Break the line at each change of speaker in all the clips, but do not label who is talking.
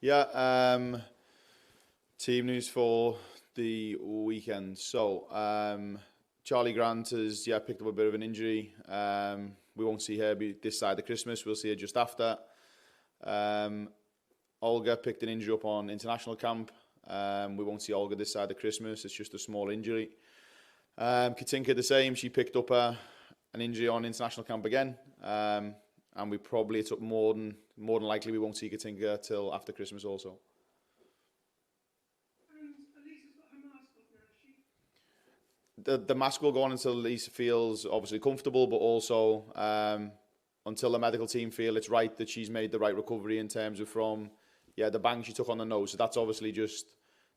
Yeah, team news for the weekend. So, Charlie Grant has picked up a bit of an injury. We won't see her this side of Christmas. We'll see her just after. Olga picked an injury up on international camp. We won't see Olga this side of Christmas. It's just a small injury. Katinka the same. She picked up an injury on international camp again. And it's up more than likely we won't see Katinka till after Christmas also. The mask will go on until Lisa feels obviously comfortable, but also until the medical team feel it's right that she's made the right recovery in terms of from the bang she took on the nose. So that's obviously just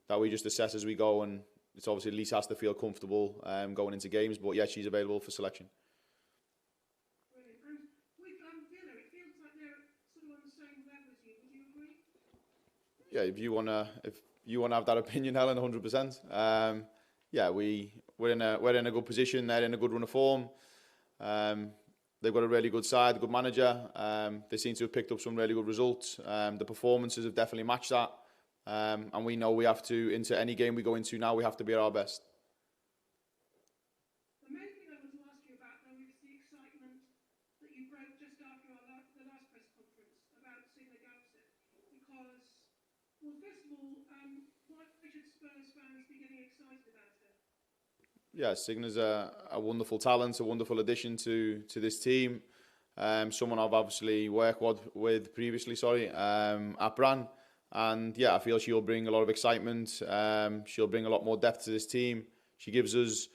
that we just assess as we go, and it's obviously Lisa has to feel comfortable going into games. But she's available for selection.
Brilliant. And with Villa, it feels like they're sort of on the same level as you. Would you agree?
Yeah, if you wanna have that opinion, Helen, 100%. We're in a good position. They're in a good run of form. They've got a really good side, good manager. They seem to have picked up some really good results. The performances have definitely matched that. And we know we have to, into any game we go into now, we have to be at our best.
The main thing I want to ask you about, though, is the excitement that you broke just after the last press conference about Signe Gausset. Because, well, first of all, why should Spurs fans be getting excited about her?
Yeah, Signe's a wonderful talent, a wonderful addition to this team. Someone I've obviously worked with previously, at Bran. And I feel she'll bring a lot of excitement. She'll bring a lot more depth to this team. She gives us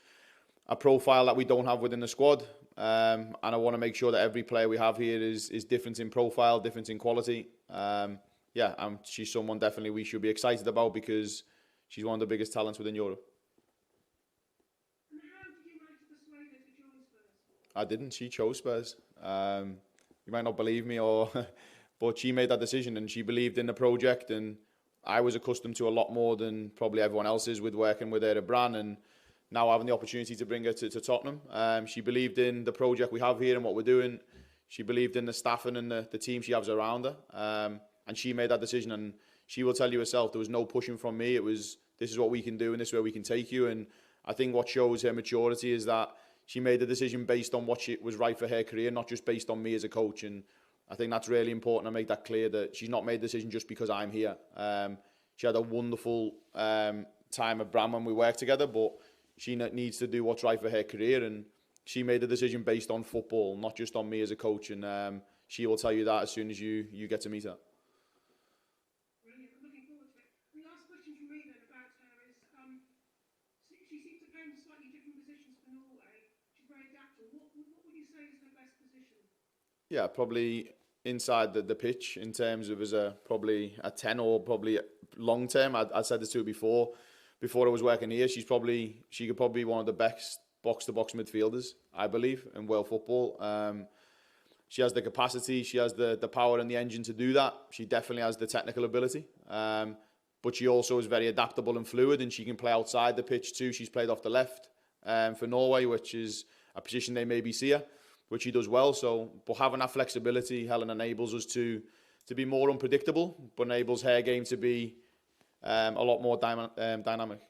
a profile that we don't have within the squad. And I want to make sure that every player we have here is different in profile, different in quality. She's someone definitely we should be excited about because she's one of the biggest talents within Europe.
And how did you manage to persuade her to join Spurs?
I didn't. She chose Spurs. You might not believe me, but she made that decision and she believed in the project. And I was accustomed to a lot more than probably everyone else is with working with her at Bran. And now having the opportunity to bring her to Tottenham, she believed in the project we have here and what we're doing. She believed in the staffing and the team she has around her. And she made that decision. And she will tell you herself, there was no pushing from me. It was, this is what we can do and this is where we can take you. And I think what shows her maturity is that she made the decision based on what was right for her career, not just based on me as a coach. And I think that's really important to make that clear that she's not made the decision just because I'm here. She had a wonderful time at Bran when we worked together, but she needs to do what's right for her career. And she made the decision based on football, not just on me as a coach. And she will tell you that as soon as you get to meet her.
Brilliant. I'm looking forward to it. The last question from me then about her is, she seems to play in slightly different positions for Norway. She's very adaptable. What would you say is her best position?
Yeah, probably inside the pitch in terms of as probably a 10 or probably long term. I said this to her before I was working here. She could probably be one of the best box-to-box midfielders, I believe, in world football. She has the capacity, she has the power and the engine to do that. She definitely has the technical ability. But she also is very adaptable and fluid, and she can play outside the pitch too. She's played off the left for Norway, which is a position they maybe see her, which she does well. So, but having that flexibility, Helen, enables us to be more unpredictable, but enables her game to be a lot more dynamic.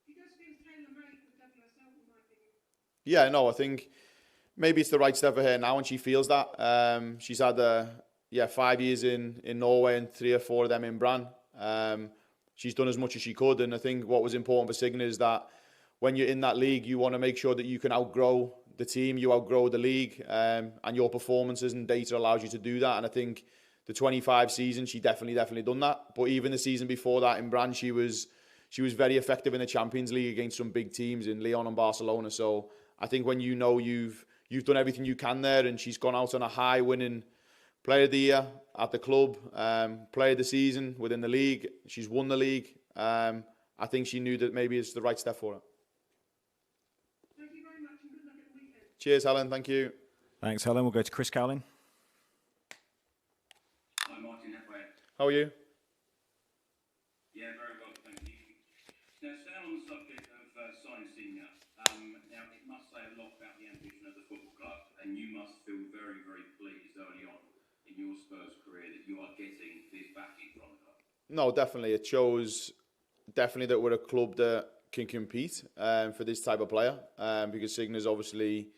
She does feel tailor-made for the WSL, in my opinion.
Yeah, no, I think maybe it's the right step for her now, and she feels that. She's had 5 years in Norway and 3 or 4 of them in Bran. She's done as much as she could, and I think what was important for Signe is that when you're in that league, you want to make sure that you can outgrow the team, you outgrow the league, and your performances and data allows you to do that. And I think the 25 season, she definitely done that. But even the season before that in Bran, she was very effective in the Champions League against some big teams in Lyon and Barcelona. So I think when you know you've done everything you can there, and she's gone out on a high, winning Player of the Year at the club, Player of the Season within the league. She's won the league. I think she knew that maybe it's the right step for her.
Thank you very much and good luck at the weekend.
Cheers, Helen. Thank you.
Thanks, Helen. We'll go to Chris Cowling.
Hi, Martin.
How are you?
Yeah, very well, thank you. Now, staying on the subject of signing Signe, now it must say a lot about the ambition of the football club, and you must feel very, very pleased early on
No, definitely. It shows definitely that we're a club that can compete for this type of player because Signa's obviously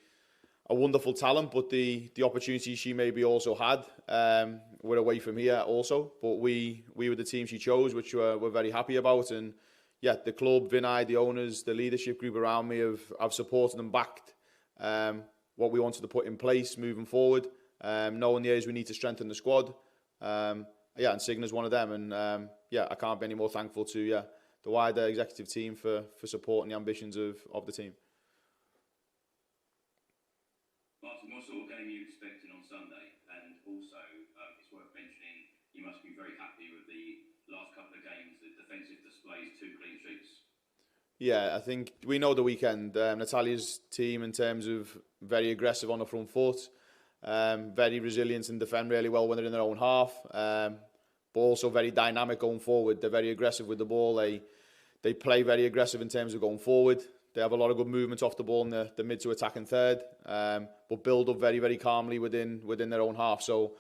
a wonderful talent, but the opportunities she maybe also had were away from here also. But we were the team she chose, which we're very happy about. And yeah, the club, Vinay, the owners, the leadership group around me have supported and backed what we wanted to put in place moving forward, knowing the areas we need to strengthen the squad. Yeah, and Signa's one of them. And yeah, I can't be any more thankful to the wider executive team for supporting the ambitions of the team.
Martin, what sort of game are you expecting on Sunday? And also, it's worth mentioning, you must be very happy with the last couple of games, the defensive displays, 2 clean sheets.
Yeah, I think we know the weekend. Natalia's team, in terms of very aggressive on the front foot, very resilient and defend really well when they're in their own half, but also very dynamic going forward. They're very aggressive with the ball. They play very aggressive in terms of going forward. They have a lot of good movement off the ball in the mid to attacking third, but build up very, very calmly within their own half. So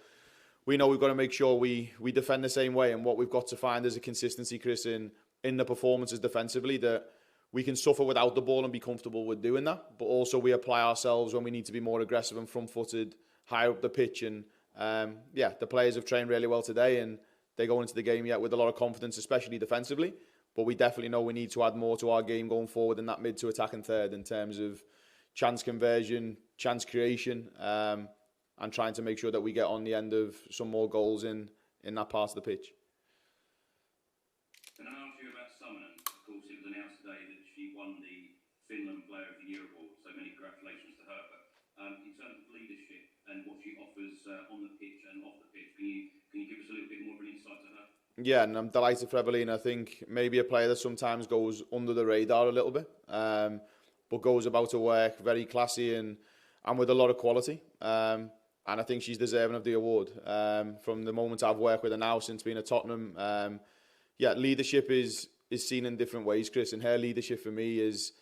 we know we've got to make sure we defend the same way, and what we've got to find is a consistency, Chris, in the performances defensively, that we can suffer without the ball and be comfortable with doing that, but also we apply ourselves when we need to be more aggressive and front-footed, higher up the pitch. And yeah, the players have trained really well today, and they go into the game with a lot of confidence, especially defensively. But we definitely know we need to add more to our game going forward in that mid to attacking third in terms of chance conversion, chance creation, and trying to make sure that we get on the end of some more goals in that part of the pitch.
Can I ask you about Summonen? Of course, it was announced today that she won the Finland Player of the Year award, so many congratulations to her. But in terms of leadership and what she offers on the pitch and off the pitch, can you give us a little bit more of an insight to her?
Yeah, and I'm delighted for Evelina. I think maybe a player that sometimes goes under the radar a little bit, but goes about her work very classy and with a lot of quality. And I think she's deserving of the award. From the moment I've worked with her now since being at Tottenham, yeah, leadership is seen in different ways, Chris. And her leadership for me is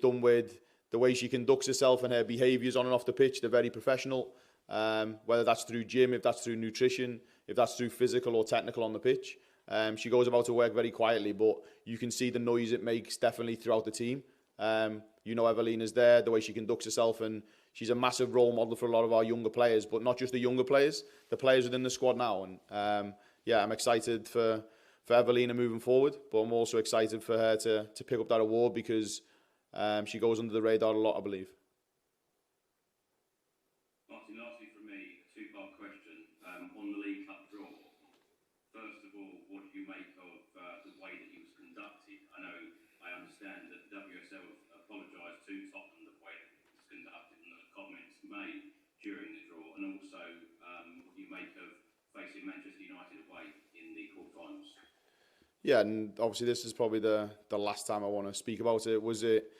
done with the way she conducts herself and her behaviours on and off the pitch. They're very professional, whether that's through gym, if that's through nutrition, if that's through physical or technical on the pitch. She goes about her work very quietly, but you can see the noise it makes definitely throughout the team. You know, Evelina's there, the way she conducts herself, and she's a massive role model for a lot of our younger players, but not just the younger players, the players within the squad now. And yeah, I'm excited for Evelina moving forward, but I'm also excited for her to pick up that award because she goes under the radar a lot, I believe.
Martin, lastly from me, a 2-part question. On the League Cup draw, first of all, what do you make of the way that it was conducted? I understand that WSL apologised to Tottenham the way that it was conducted and the comments made during the draw, and also what do you make of facing Manchester United away in the quarterfinals?
Yeah, and obviously this is probably the last time I want to speak about it. Was it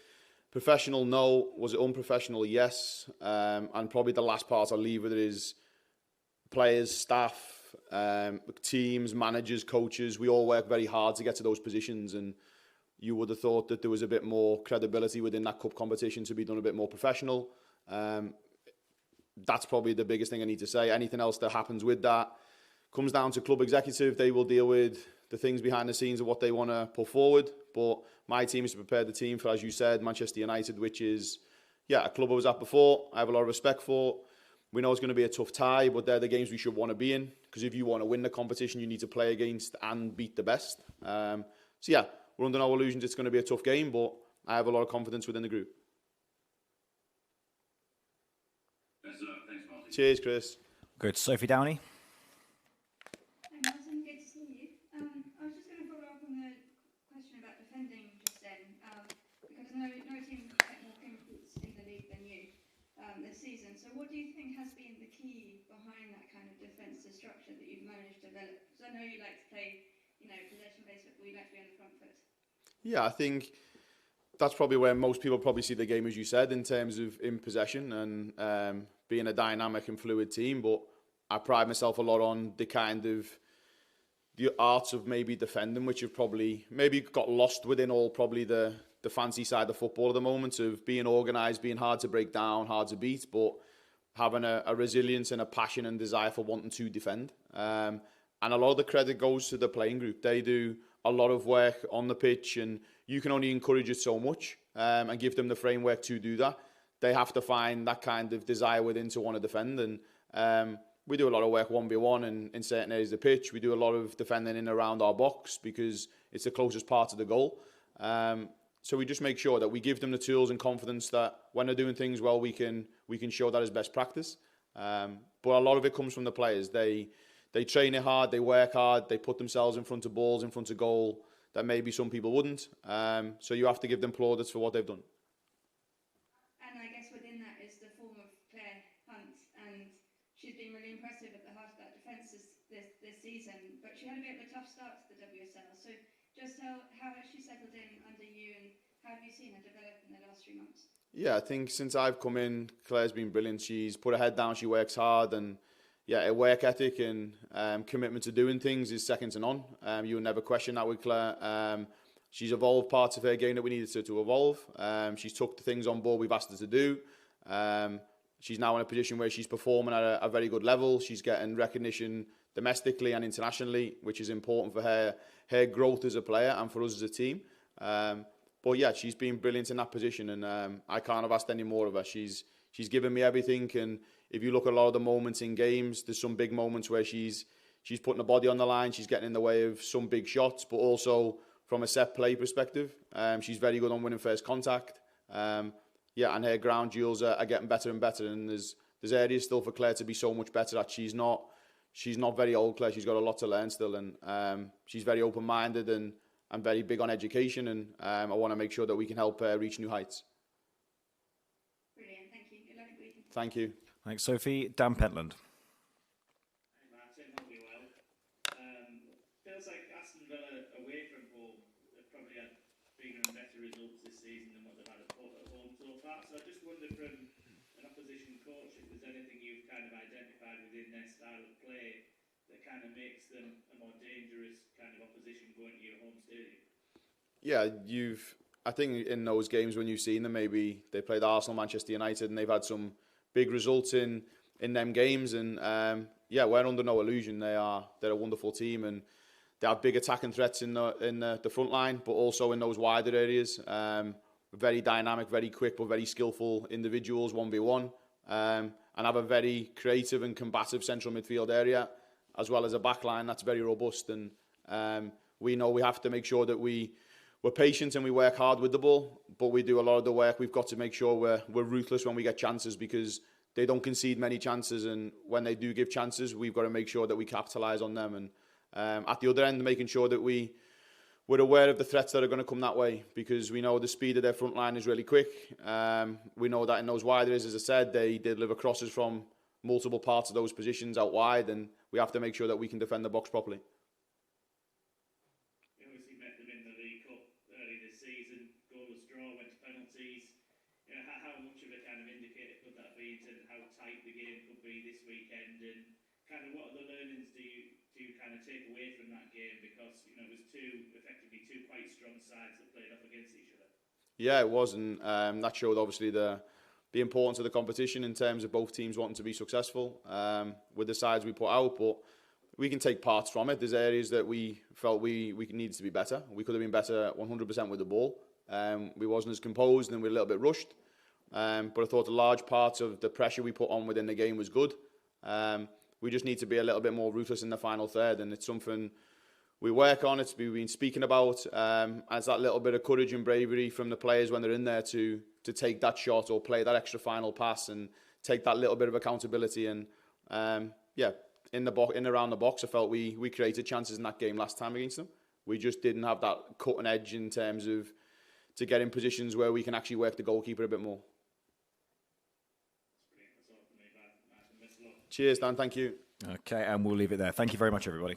professional? No. Was it unprofessional? Yes. And probably the last part I'll leave with it is players, staff, teams, managers, coaches. We all work very hard to get to those positions, and you would have thought that there was a bit more credibility within that cup competition to be done a bit more professional. That's probably the biggest thing I need to say. Anything else that happens with that comes down to club executive. They will deal with the things behind the scenes of what they want to put forward. But my team is to prepare the team for, as you said, Manchester United, which is, yeah, a club I was at before. I have a lot of respect for. We know it's going to be a tough tie, but they're the games we should want to be in. Because if you want to win the competition, you need to play against and beat the best. So yeah, we're under no illusions it's going to be a tough game, but I have a lot of confidence within the group.
Best of luck. Thanks, Martin.
Cheers, Chris.
Good. Sophie Downey.
Hi Martin, good to see you. I was just going to follow up on the question about defending just then, because no team has got more clean sheets in the league than you this season. So what do you think has been the key behind that kind of defensive structure that you've managed to develop? Because I know you like to play, possession-based football, you like to be on the front foot.
Yeah, I think that's probably where most people probably see the game, as you said, in terms of in possession and being a dynamic and fluid team. But I pride myself a lot on the kind of the arts of maybe defending, which have probably maybe got lost within all probably the fancy side of football at the moment, of being organised, being hard to break down, hard to beat, but having a resilience and a passion and desire for wanting to defend. And a lot of the credit goes to the playing group. They do a lot of work on the pitch, and you can only encourage it so much and give them the framework to do that. They have to find that kind of desire within to want to defend. And we do a lot of work 1v1 and in certain areas of the pitch. We do a lot of defending in and around our box because it's the closest part of the goal. So we just make sure that we give them the tools and confidence that when they're doing things well, we can show that as best practice. But a lot of it comes from the players. They train it hard, they work hard, they put themselves in front of balls, in front of goal that maybe some people wouldn't. So you have to give them plaudits for what they've done.
And I guess within that is the form of Claire Hunt, and she's been really impressive at the heart of that defence this season. But she had a bit of a tough start to the WSL. So just how has she settled in under you, and how have you seen her develop in the last 3 months?
Yeah, I think since I've come in, Claire's been brilliant. She's put her head down, she works hard, and yeah, her work ethic and commitment to doing things is second to none. You will never question that with Claire. She's evolved parts of her game that we needed to evolve. She's took the things on board we've asked her to do. She's now in a position where she's performing at a very good level. She's getting recognition domestically and internationally, which is important for her growth as a player and for us as a team. But yeah, she's been brilliant in that position, and I can't have asked any more of her. She's given me everything, and if you look at a lot of the moments in games, there's some big moments where she's putting her body on the line, she's getting in the way of some big shots, but also from a set play perspective, she's very good on winning first contact. Yeah, and her ground duels are getting better and better, and there's areas still for Claire to be so much better at. She's not very old, Claire. She's got a lot to learn still, and she's very open-minded and very big on education, and I want to make sure that we can help her reach new heights.
Brilliant, thank you. Good luck at the weekend.
Thank you.
Thanks, Sophie. Dan Pentland.
Hey Martin, hope you're well. Feels like Aston Villa away from home have probably had bigger and better results this season than what they've had at home so far. So I just wonder from an opposition coach if there's anything you've kind of identified within their style of play that kind of makes them a more dangerous kind of opposition going to your home stadium.
Yeah, I think in those games when you've seen them, maybe they played Arsenal, Manchester United, and they've had some big results in them games, and yeah, we're under no illusion. They're a wonderful team, and they have big attacking threats in the front line, but also in those wider areas. Very dynamic, very quick, but very skillful individuals, 1v1, and have a very creative and combative central midfield area, as well as a back line that's very robust. And we know we have to make sure that we're patient and we work hard with the ball, but we do a lot of the work. We've got to make sure we're ruthless when we get chances, because they don't concede many chances, and when they do give chances, we've got to make sure that we capitalise on them. And at the other end, making sure that we're aware of the threats that are going to come that way, because we know the speed of their front line is really quick. We know that in those wide areas, as I said, they deliver crosses from multiple parts of those positions out wide, and we have to make sure that we can defend the box properly.
How much of a kind of indicator could that be into how tight the game could be this weekend, and kind of what other learnings do you kind of take away from that game, because it was effectively two quite strong sides that played off against each other.
Yeah, it was, and that showed obviously the importance of the competition in terms of both teams wanting to be successful with the sides we put out, but we can take parts from it. There's areas that we felt we needed to be better. We could have been better 100% with the ball. We wasn't as composed and we were a little bit rushed. But I thought a large part of the pressure we put on within the game was good. We just need to be a little bit more ruthless in the final third, and it's something we work on. We've been speaking about. As that little bit of courage and bravery from the players when they're in there to take that shot or play that extra final pass and take that little bit of accountability. And yeah, in around the box, I felt we created chances in that game last time against them. We just didn't have that cutting edge in terms of to get in positions where we can actually work the goalkeeper a bit more. Cheers, Dan. Thank you.
Okay, and we'll leave it there. Thank you very much, everybody.